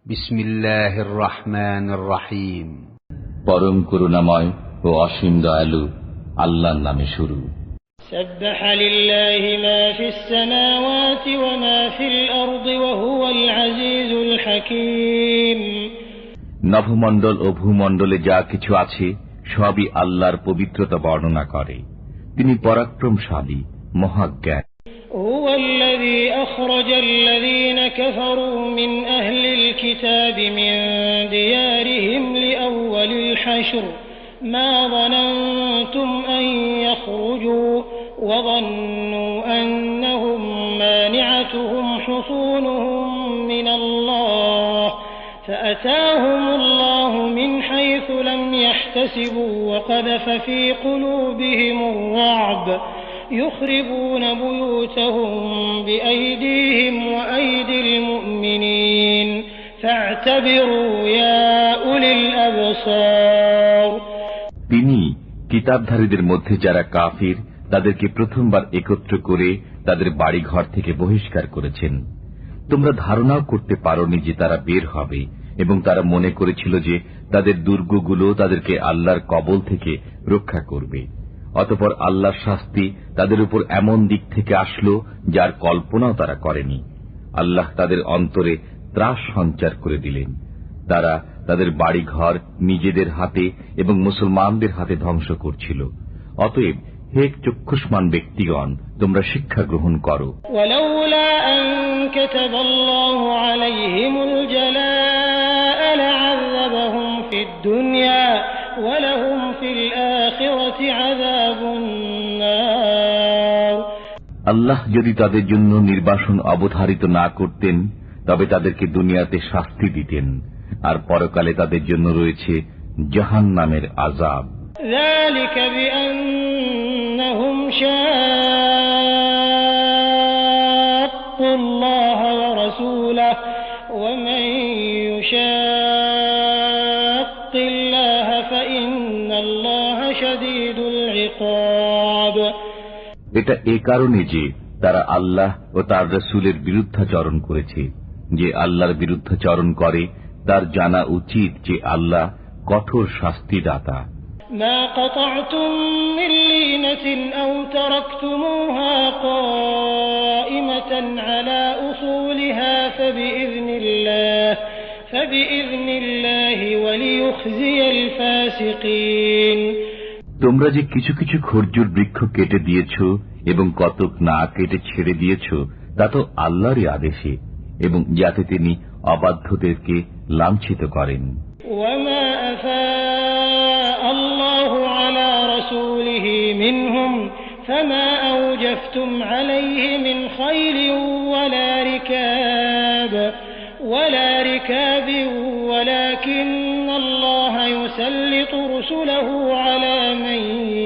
বিসমিল্লাহির রহমানির রহিম। পরম করুণাময় ও অসীম দয়ালু আল্লাহর নামে শুরু। সাব্বাহা লিল্লাহি মা ফিস সামাওয়াতি ওয়া মা ফিল আরদি ওয়া হুয়াল আজিজুল হাকীম। নভমণ্ডল ও ভূমণ্ডলে যা কিছু আছে সবই আল্লাহর পবিত্রতা বর্ণনা করে। তিনি পরাক্রমশালী, মহাজ্ঞানী। هو الذي أخرج الذين كفروا من أهل الكتاب من ديارهم لأول الحشر ما ظننتم أن يخرجوا وظنوا أنهم مانعتهم حصونهم من الله فأتاهم الله من حيث لم يحتسبوا وقذف في قلوبهم الرعب يخربون بيوتهم بأيديهم وأيدي المؤمنين فاعتبروا يا أولي الأبصار। তিনি কিতাবধারীদের মধ্যে যারা কাফির তাদেরকে প্রথমবার একত্র করে তাদের বাড়িঘর থেকে বহিষ্কার করেছেন। তোমরা ধারণাও করতে পারোনি যে তারা বের হবে, এবং তারা মনে করেছিল যে তাদের দুর্গগুলো তাদেরকে আল্লাহর কবল থেকে রক্ষা করবে। অতঃপর আল্লাহর শাস্তি তাদের উপর এমন দিক থেকে আসলো যার কল্পনাও তারা করেনি। আল্লাহ তাদের অন্তরে ত্রাস সঞ্চার করে দিলেন। তারা তাদের বাড়িঘর নিজেদের হাতে এবং মুসলমানদের হাতে ধ্বংস করছিল। অতএব হে চক্ষুষ্মান ব্যক্তিগণ, তোমরা শিক্ষা গ্রহণ করো। ওয়ালাউলা আন কাতাবাল্লাহু আলাইহিমুল জালাআ লা'আযাবাহুম ফিদ দুনিয়া ওয়া লাহুম ফিল আখিরাতি আযাবুন নার। আল্লাহ যদি তাদের জন্য নির্বাসন অবধারিত না করতেন তবে তাদেরকে দুনিয়াতে শাস্তি দিতেন, আর পরকালে তাদের জন্য রয়েছে জাহান্নামের আযাব। যালিকা বিআন্নাহুম শাক্কুল্লাহ ওয়া রাসূলাহু ওয়া মান ইউশাক্কিল্লাহ ফাইন্নাল্লাহা শাদীদুল ইকাব। এটা এ কারণে যে তারা আল্লাহ ও তার রাসূলের বিরুদ্ধাচরণ করেছে। যে আল্লাহর বিরুদ্ধাচরণ করে তার জানা উচিত যে আল্লাহ কঠোর শাস্তিদাতা। মা কাতা'তুম মিন লিনাতিন আও তারাকতুমুহা কাইমাতান আলা উসুলিহা ফাবিইযনিল্লাহি ওয়া লিইউখজিয়াল ফাসিকিন। তোমরা যে কিছু কিছু খরজুর বৃক্ষ কেটে দিয়েছ এবং কতক না কেটে ছেড়ে দিয়েছ তা তো আল্লাহরই আদেশে, এবং যাতে তিনি অবাধ্যদেরকে লাঞ্ছিত করেন। ওয়ামা আল্লাহু আলা রাসূলিহি মিনহুম ফামা আওজাফতুম আলাইহি মিন খাইলিন ওয়ালা রিকাবিন ওয়ালাকিন্নাল্লাহা ইউসাল্লিতু রুসুলাহু আলা মান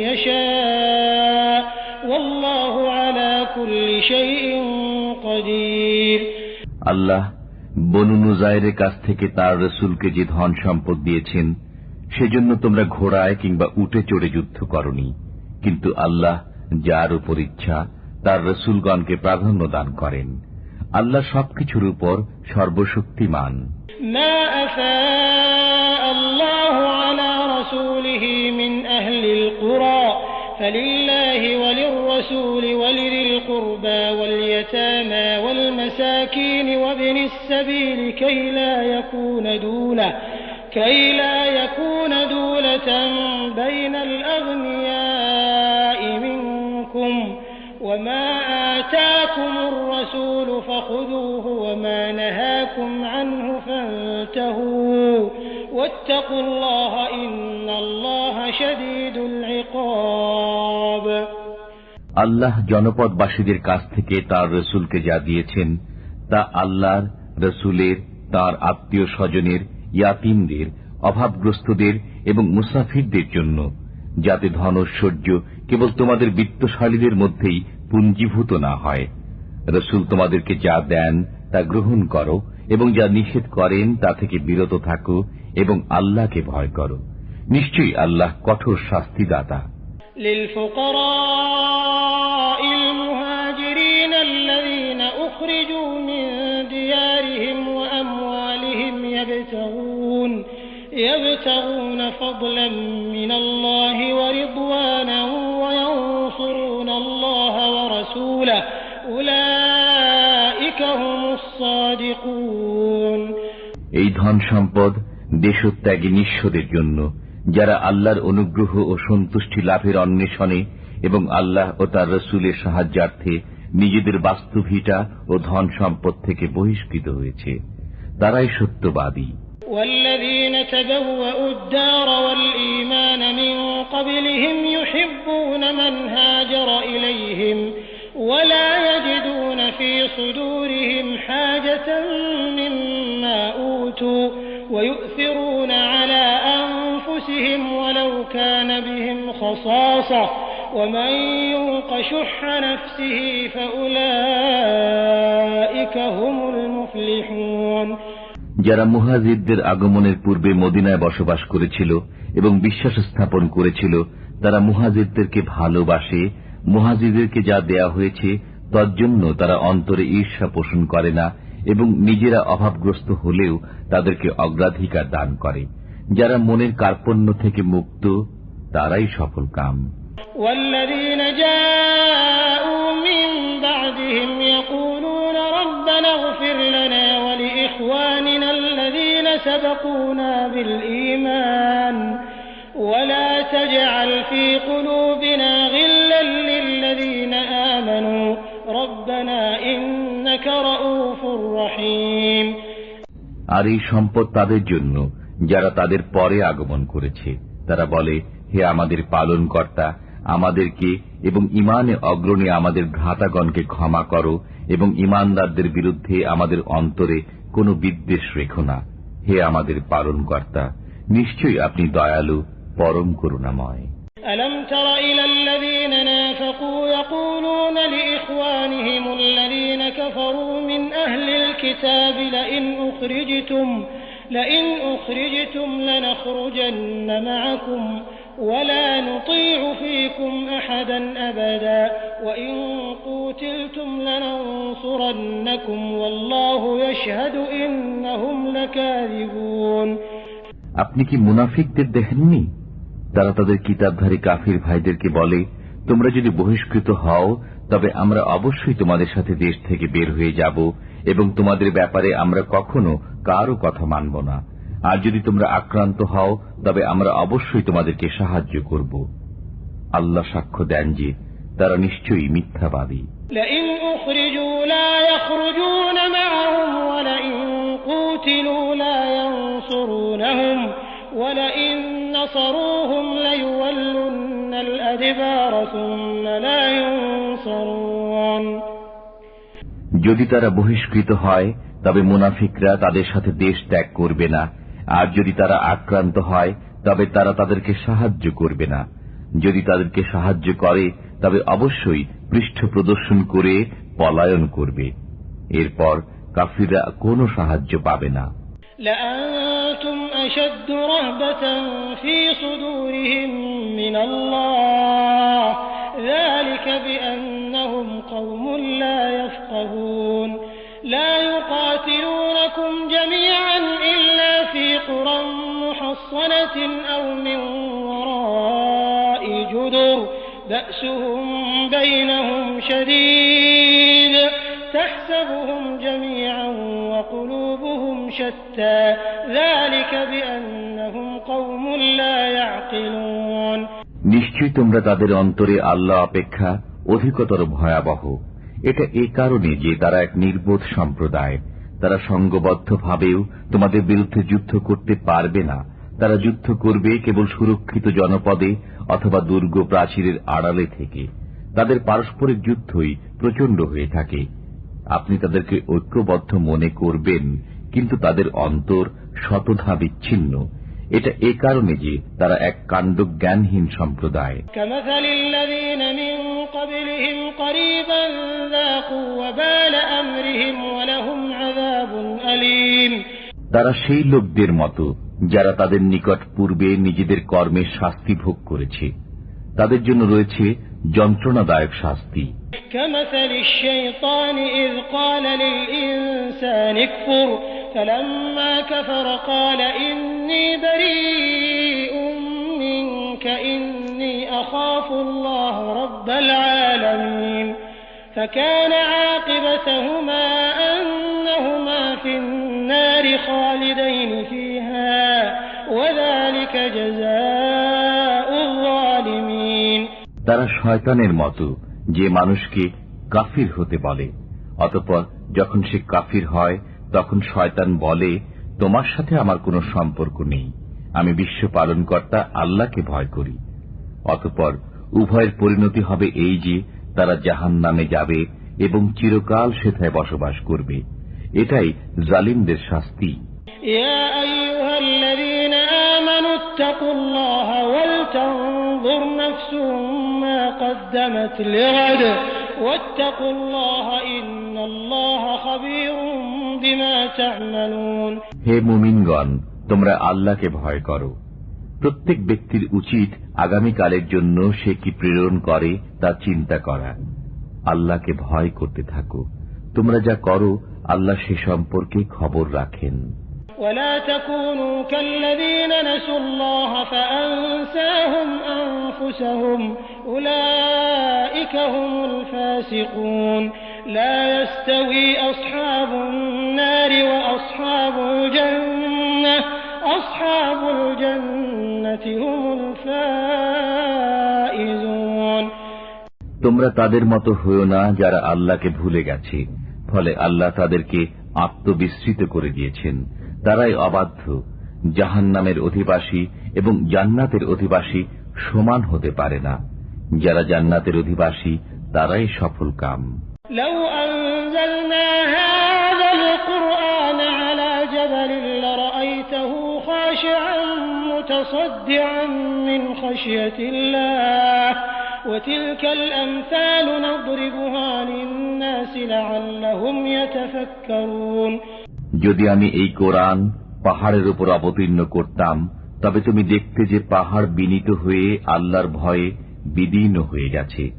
ইয়াশা ওয়াল্লাহু আলা কুল্লি শাইইন কাদির। আল্লাহ বনু নুযায়রের কাছ থেকে তার রাসূলকে যে ধন সম্পদ দিয়েছেন সেজন্য তোমরা ঘোড়ায় কিংবা উটে চড়ে যুদ্ধ করনি, কিন্তু আল্লাহ যার উপর ইচ্ছা তার রাসূলগণকে প্রাধান্য দান করেন। আল্লাহ সবকিছুর উপর সর্বশক্তিমান। মা আফা আল্লাহু আলা রাসূলিহি মিন আহলিল কুরা فلله وللرسول ولذي القربى واليتامى والمساكين وابن السبيل كي لا يكون دولة بين الأغنياء منكم وما آتاكم الرسول فخذوه وما نهاكم عنه فانتهوا واتقوا الله إن الله شديد العقاب। আল্লাহ জনপদবাসীদের কাছ থেকে তার রাসূলকে যা দিয়েছেন তা আল্লাহর, রাসূলের, তার আত্মীয় স্বজনের, ইয়াতীমদের, অভাবগ্রস্তদের এবং মুসাফিরদের জন্য, যাতে ধনৈশ্বর্য কেবল তোমাদের বিত্তশালীদের মধ্যেই পুঞ্জীভূত না হয়। রাসূল তোমাদেরকে যা দেন তা গ্রহণ করো, এবং যা নিষেধ করেন তা থেকে বিরত থাকো, এবং আল্লাহকে ভয় করো। নিশ্চয়ই আল্লাহ কঠোর শাস্তিদাতা। লিলফুকারাইল মুহাজিরিন আল্লাযীনা উখরিজু মিন দিয়ারিহিম ওয়া আমওয়ালিহিম يبتغون فضلا من الله ورضوانا وينصرون الله ورسوله أولئك هم الصادقون. এই ধন সম্পদ দেশত্যাগী নিঃস্বদের জন্য, যারা আল্লাহর অনুগ্রহ ও সন্তুষ্টি লাভের অন্বেষণে এবং আল্লাহ ও তার রসুলের সাহায্যার্থে নিজেদের বাস্তুভিটা ও ধন সম্পদ থেকে বহিষ্কৃত হয়েছে, তারাই সত্যবাদী। والذين تبوأوا الدار والإيمان من قبلهم يحبون من هاجر إليهم ولا يجدون في صدورهم حاجة مما أوتوا ويؤثرون على أنفسهم ولو كان بهم خصاصة ومن يوق شح نفسه فأولئك هم المفلحون. যারা মুহাজিরদের আগমনের পূর্বে মদিনায় বসবাস করেছিল এবং বিশ্বাস স্থাপন করেছিল, তারা মুহাজিরদেরকে ভালোবাসে। মুহাজিরদেরকে যা দেয়া হয়েছে তজ্জন্য তারা অন্তরে ঈর্ষা পোষণ করে না এবং নিজেরা অভাবগ্রস্ত হলেও তাদেরকে অগ্রাধিকার দান করে। যারা মনের কার্পণ্য থেকে মুক্ত, তারাই সফল কাম। والذين جاءوا من بعدهم يقولون ربنا اغفر لنا ولإخواننا الذين سبقونا بالإيمان ولا تجعل في قلوبنا غلا للذين آمنوا ربنا إنك رؤوف رحيم. আর এই সম্পদ তাদের জন্য যারা তাদের পরে আগমন করেছে। তারা বলে, হে আমাদের পালনকর্তা, আমাদেরকে এবং ইমানে অগ্রণী আমাদের ভ্রাতাগণকে ক্ষমা করো এবং ইমানদারদের বিরুদ্ধে আমাদের অন্তরে কোনো বিদ্বেষ রেখো না। হে আমাদের পালনকর্তা, নিশ্চয়ই আপনি দয়ালু, পরম করুণাময়। ألم تر إلى الذين نافقوا يقولون لإخوانهم الذين كفروا من أهل الكتاب لئن أخرجتم لنخرجن معكم ولا نطيع فيكم أحدا أبدا وإن قوتلتم لننصرنكم والله يشهد إنهم لكاذبون. আপনি কি মুনাফিকদের দেখেননি? তারা তাদের কিতাবধারী কাফির ভাইদেরকে বলে, তোমরা যদি বহিষ্কৃত হও তবে আমরা অবশ্যই তোমাদের সাথে দেশ থেকে বের হয়ে যাব এবং তোমাদের ব্যাপারে আমরা কখনো কারো কথা মানব না। আর যদি তোমরা আক্রান্ত হও তবে আমরা অবশ্যই তোমাদেরকে সাহায্য করব। আল্লাহ সাক্ষ্য দেন যে তারা নিশ্চয়ই মিথ্যাবাদী। لئن أخرجوا لا يخرجون معهم ولئن قوتلوا لا ينصرونهم ولئن نصروهم ليولن الأدبار ثم لا ينصرون. যদি তারা বহিষ্কৃত হয় তবে মুনাফিকরা তাদের সাথে দেশ ত্যাগ করবে না, আর যদি তারা আক্রান্ত হয় তবে তারা তাদেরকে সাহায্য করবে না। যদি তাদেরকে সাহায্য করে তবে অবশ্যই পৃষ্ঠ প্রদর্শন করে পলায়ন করবে। এরপর কাফিররা কোনো সাহায্য পাবে না। لأنتم أشد رهبة في صدورهم من الله ذلك بأنهم قوم لا يفقهون لا يقاتلونكم جميعا إلا في قرى محصنة أو من وراء جدر بأسهم بينهم شديد تحسبهم جميعا وقلوبهم شتى ذلك بأنهم قوم لا يعقلون. নিশ্চয়ই তোমরা তাদের অন্তরে আল্লাহ অপেক্ষা অধিকতর ভয়াবহ। এটা এ কারণে যে তারা এক নির্বোধ সম্প্রদায়। তারা সংঘবদ্ধ ভাবেও তোমাদের বিরুদ্ধে যুদ্ধ করতে পারবে না। তারা যুদ্ধ করবে কেবল সুরক্ষিত জনপদে অথবা দুর্গ প্রাচীরের আড়ালে থেকে। তাদের পারস্পরিক যুদ্ধই প্রচন্ড হয়ে থাকে। আপনি তাদেরকে ঐক্যবদ্ধ মনে করবেন, কিন্তু তাদের অন্তর শতধা বিচ্ছিন্ন। এটা এ কারণে যে তারা এক কাণ্ডজ্ঞানহীন সম্প্রদায়। তারা সেই লোকদের মতো যারা তাদের নিকট পূর্বে নিজেদের কর্মের শাস্তি ভোগ করেছে, তাদের জন্য রয়েছে যন্ত্রণাদায়ক শাস্তি। كمثل الشيطان إذ قال للإنسان اكفر فلما كفر قال إني بريء منك إني أخاف الله رب العالمين فكان عاقبتهما أنهما في النار خالدين فيها وذلك جزاء الظالمين তারা শয়তানের মতো যে মানুষকে কাফির হতে বলে, অতঃপর যখন সে কাফির হয় তখন শয়তান বলে, তোমার সাথে আমার কোনো সম্পর্ক নেই, আমি বিশ্ব পালনকর্তা আল্লাহকে ভয় করি। অতঃপর উভয়ের পরিণতি হবে এই যে তারা জাহান্নামে যাবে এবং চিরকাল সেথায় বসবাস করবে। এটাই জালিমদের শাস্তি। ইয়া আইয়ুহাল্লাযীনা আমানু ইত্তাকুল্লাহা ওয়াল তানজুর নাফসুম মা কদ্দামাত লিগাদ ওয়াত্তাকুল্লাহা ইন্নাল্লাহা খাবীরুম বিমা তা'মালুন। হে মুমিনগণ, তোমরা আল্লাহকে ভয় করো। প্রত্যেক ব্যক্তির উচিত আগামীকালের জন্য সে কি প্রেরণ করে তা চিন্তা করা। আল্লাহকে ভয় করতে থাকো, তোমরা যা করো আল্লাহ সে সম্পর্কে খবর রাখেন। ولا تكونوا كالذين نسوا الله فأنساهم أنفسهم أولئك هم الفاسقون لا يستوي أصحاب النار وأصحاب الجنة أصحاب الجنة هم الفائزون। তোমরা তাদের মতো হয়ো না যারা আল্লাহকে ভুলে গেছে, ফলে আল্লাহ তাদেরকে আত্মবিস্মৃত করে দিয়েছেন। তারাই অবাধ্য। জাহান্নামের অধিবাসী এবং জান্নাতের অধিবাসী সমান হতে পারে না। যারা জান্নাতের অধিবাসী তারাই সফল কাম। لو أنزلنا هذا القرآن على جبل لرأيته خاشعا متصدعا من خشية الله وتلك الأمثال نضربها للناس لعلهم يتفكرون। যদি আমি এই কোরআন পাহাড়ের উপর অবতীর্ণ করতাম, তবে তুমি দেখতে যে পাহাড় বিনীত হয়ে আল্লাহর ভয়ে বিদীর্ণ হয়ে গেছে।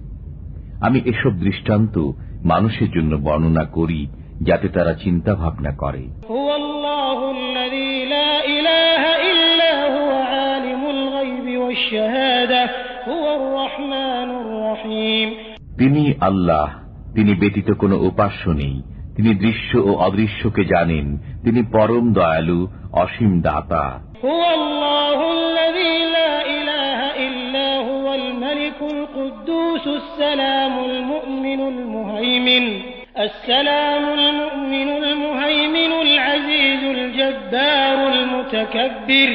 আমি এসব দৃষ্টান্ত মানুষের জন্য বর্ণনা করি যাতে তারা চিন্তা ভাবনা করে। তিনি আল্লাহ, তিনি ব্যতীত কোনো উপাস্য নেই। তিনি দৃশ্য ও অদৃশ্যকে জানেন। তিনি পরম দয়ালু, অসীম দাতা। السلام المؤمن المهيمن العزيز الجبار المتكبر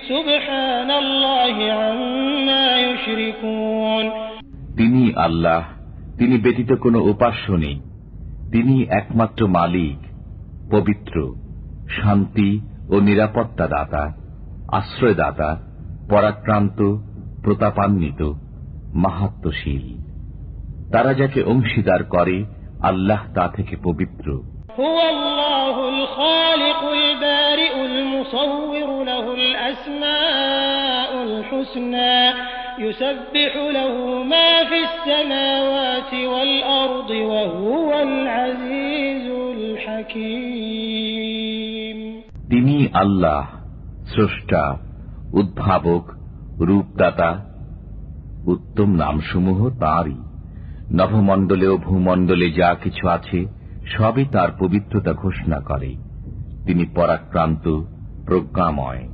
سبحان الله عما يشركون। তিনি আল্লাহ, তিনি ব্যতীত কোনো উপাস্য নেই। তিনি একমাত্র মালিক, পবিত্র, শান্তি ও নিরাপত্তা দাতা, আশ্রয়দাতা, পরাক্রান্ত, প্রতাপান্বিত, মাহাত্ম্যশীল। তারা যাকে অংশীদার করে আল্লাহ তা থেকে পবিত্র। হুয়াল্লাহুল খালিকুল বারিউল মুসাউবিরু লাহুল আসমাউল হুসনা ইউসাব্বিহু লাহু মা ফিস সামাওয়াতি ওয়াল আরদি ওয়া হুয়াল আজিজুল হাকীম। তিনি আল্লাহ, স্রষ্টা, উদ্ভাবক, রূপদাতা। উত্তম নামসমূহ তাঁরই। নভমণ্ডলে ও ভূমণ্ডলে যা কিছু আছে সবই তার পবিত্রতা ঘোষণা করে। তিনি পরাক্রান্ত, প্রজ্ঞাময়।